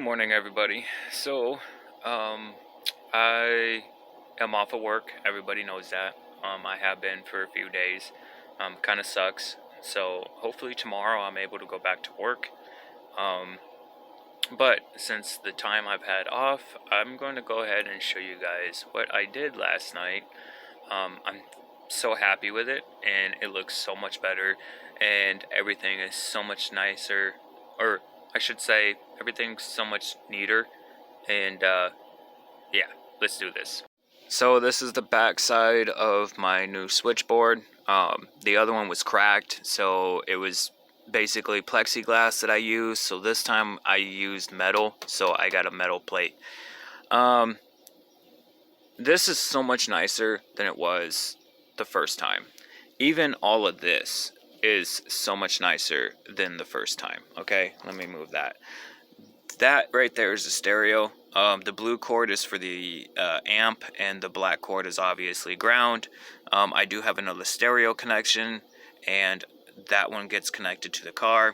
morning, everybody. So, um, I am off of work. Everybody knows that. I have been for a few days. Kind of sucks. So, hopefully tomorrow I'm able to go back to work. Um, but since the time I've had off, I'm going to go ahead and show you guys what I did last night. I'm so happy with it, and it looks so much better, and everything is so much nicer, or I should say, everything's so much neater. And yeah, let's do this. So this is the back side of my new switchboard. The other one was cracked, so it was basically plexiglass that I used. So this time I used metal, so I got a metal plate. Um, this is so much nicer than it was the first time. Even all of this is so much nicer than the first time. Okay, let me move that. That right there is a stereo. The blue cord is for the amp, and the black cord is obviously ground. I do have another stereo connection, and that one gets connected to the car.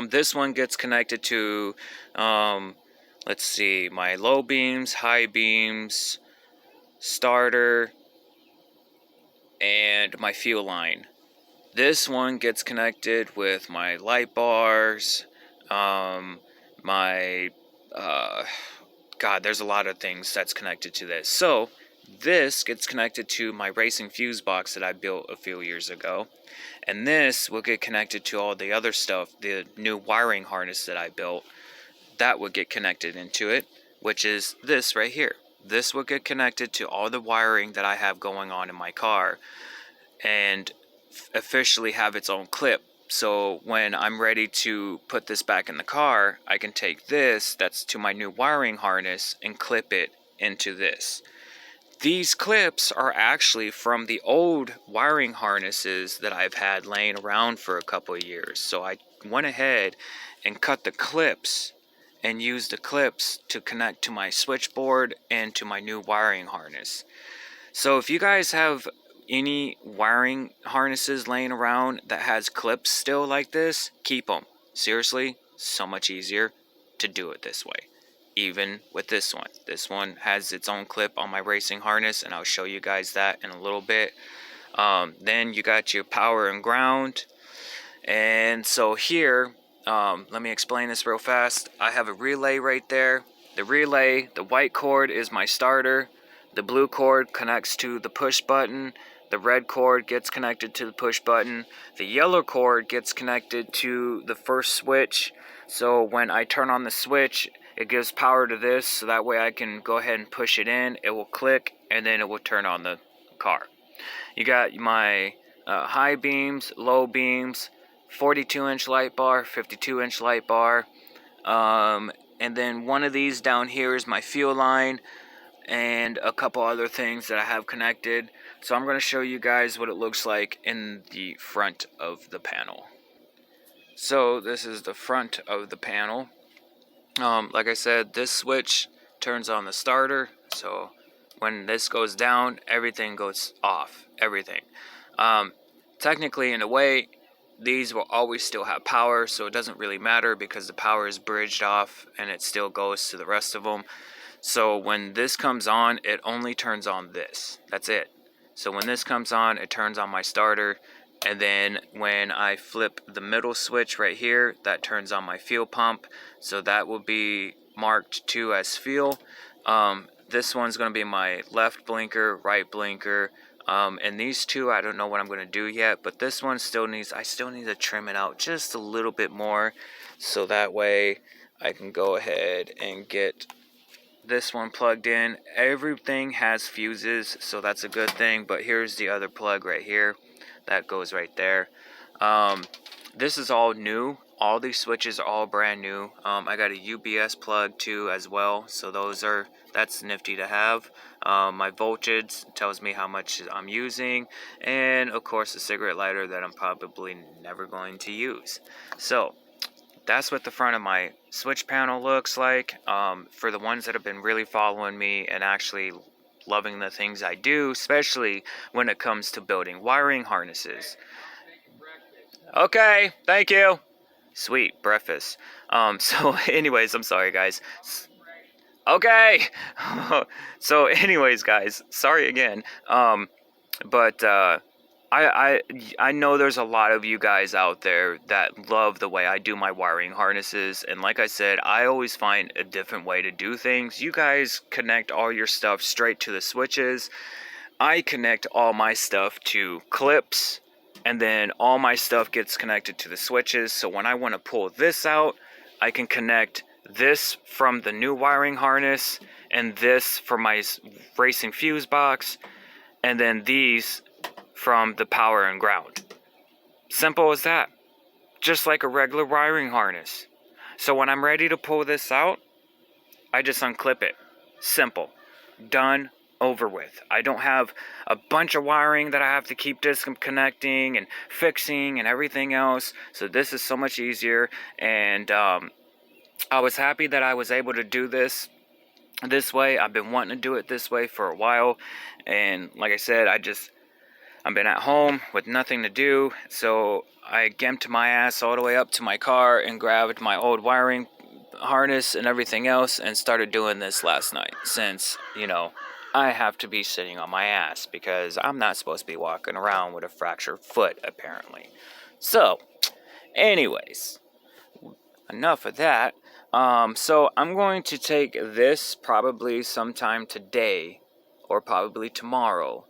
This one gets connected to, let's see, my low beams, high beams, starter, and my fuel line. This one gets connected with my light bars, my God, there's a lot of things that's connected to this. So this gets connected to my racing fuse box that I built a few years ago, and this will get connected to all the other stuff, the new wiring harness that I built. That would get connected into it, which is this right here. This will get connected to all the wiring that I have going on in my car, and officially have its own clip. So when I'm ready to put this back in the car, I can take this that's to my new wiring harness and clip it into this. These clips are actually from the old wiring harnesses that I've had laying around for a couple of years. So I went ahead and cut the clips and used the clips to connect to my switchboard and to my new wiring harness. So if you guys have any wiring harnesses laying around that has clips still like this, keep them. Seriously, so much easier to do it this way. Even with this one. This one has its own clip on my racing harness, and I'll show you guys that in a little bit. Then you got your power and ground. And so here, let me explain this real fast. I have a relay right there. The relay, the white cord is my starter. The blue cord connects to the push button. The red cord gets connected to the push button. The yellow cord gets connected to the first switch. So when I turn on the switch, it gives power to this, so that way I can go ahead and push it in. It will click, and then it will turn on the car. You got my high beams, low beams, 42-inch light bar, 52-inch light bar. And then one of these down here is my fuel line, and a couple other things that I have connected. So I'm going to show you guys what it looks like in the front of the panel. So this is the front of the panel. Like I said, this switch turns on the starter. So when this goes down, everything goes off. Everything. Technically, in a way, these will always still have power, so it doesn't really matter because the power is bridged off and it still goes to the rest of them. So when this comes on, it only turns on this. That's it. So when this comes on, it turns on my starter. And then when I flip the middle switch right here, that turns on my fuel pump. So that will be marked 2 as fuel. This one's going to be my left blinker, right blinker. And these two, I don't know what I'm going to do yet. But this one I still need to trim it out just a little bit more. So that way I can go ahead and get this one plugged in. Everything has fuses, so that's a good thing. But here's the other plug right here. That goes right there. This is all new. All these switches are all brand new. I got a UBS plug too as well. So that's nifty to have. My voltage tells me how much I'm using. And of course a cigarette lighter that I'm probably never going to use. So that's what the front of my switch panel looks like. For the ones that have been really following me and actually loving the things I do, especially when it comes to building wiring harnesses. Okay, thank you. Sweet breakfast. So anyways, I'm sorry guys. Okay. So anyways, guys, sorry again. But I know there's a lot of you guys out there that love the way I do my wiring harnesses, and like I said, I always find a different way to do things. You guys connect all your stuff straight to the switches. I connect all my stuff to clips, and then all my stuff gets connected to the switches. So when I want to pull this out, I can connect this from the new wiring harness, and this from my racing fuse box, and then these from the power and ground. Simple as that. Just like a regular wiring harness. So when I'm ready to pull this out, I just unclip it. Simple. Done. Over with. I don't have a bunch of wiring that I have to keep disconnecting and fixing and everything else. So this is so much easier, and I was happy that I was able to do this way. I've been wanting to do it this way for a while, and like I said, I've been at home with nothing to do, so I gimped my ass all the way up to my car and grabbed my old wiring harness and everything else and started doing this last night, since, you know, I have to be sitting on my ass because I'm not supposed to be walking around with a fractured foot, apparently. So, anyways, enough of that. So I'm going to take this probably sometime today or probably tomorrow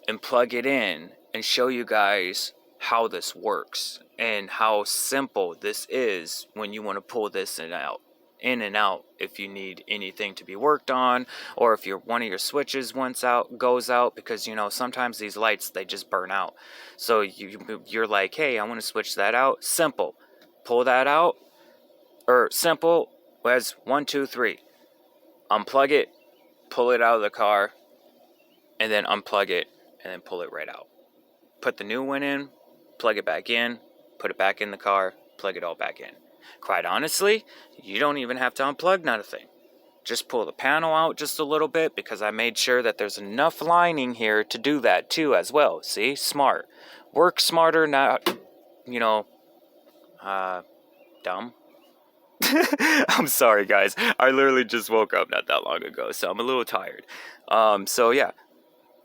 and plug it in and show you guys how this works and how simple this is when you want to pull this in and out if you need anything to be worked on, or if one of your switches goes out, because, you know, sometimes these lights, they just burn out. So you're like, hey, I want to switch that out. Simple. Pull that out, or simple as 1, 2, 3. Unplug it, pull it out of the car, and then unplug it, and then pull it right out. Put the new one in, plug it back in, put it back in the car, plug it all back in. Quite honestly, you don't even have to unplug nothing. Just pull the panel out just a little bit, because I made sure that there's enough lining here to do that too as well. See? Smart. Work smarter, not, you know, dumb. I'm sorry, guys. I literally just woke up not that long ago, so I'm a little tired. So yeah,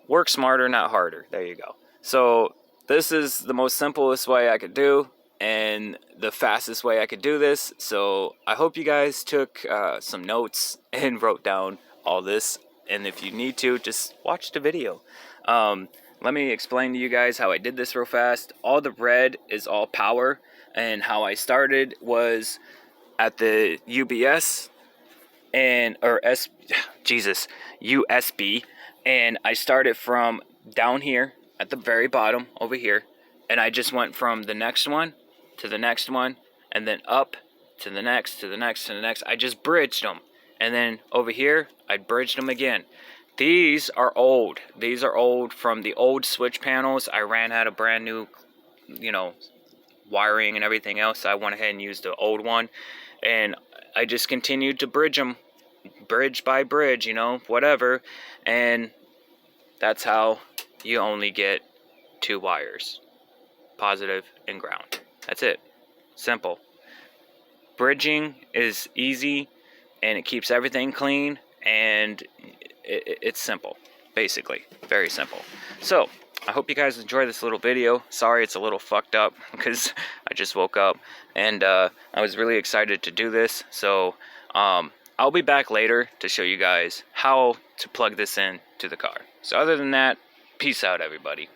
work smarter, not harder. There you go. So this is the most simplest way I could do, and the fastest way I could do this. So I hope you guys took some notes and wrote down all this. And if you need to, just watch the video. Let me explain to you guys how I did this real fast. All the red is all power, and how I started was at the UBS USB, and I started from down here at the very bottom over here, and I just went from the next one to the next one, and then up to the next, to the next, to the next. I just bridged them, and then over here I bridged them again. These are old. These are old from the old switch panels. I ran out of brand new, you know, wiring and everything else. So I went ahead and used the old one, and I just continued to bridge them, bridge by bridge, you know, whatever. And that's how you only get 2 wires, positive and ground. That's it. Simple. Bridging is easy, and it keeps everything clean, and it's simple, basically. Very simple. So I hope you guys enjoy this little video. Sorry it's a little fucked up because I just woke up, and I was really excited to do this. So I'll be back later to show you guys how to plug this in to the car. So other than that, peace out, everybody.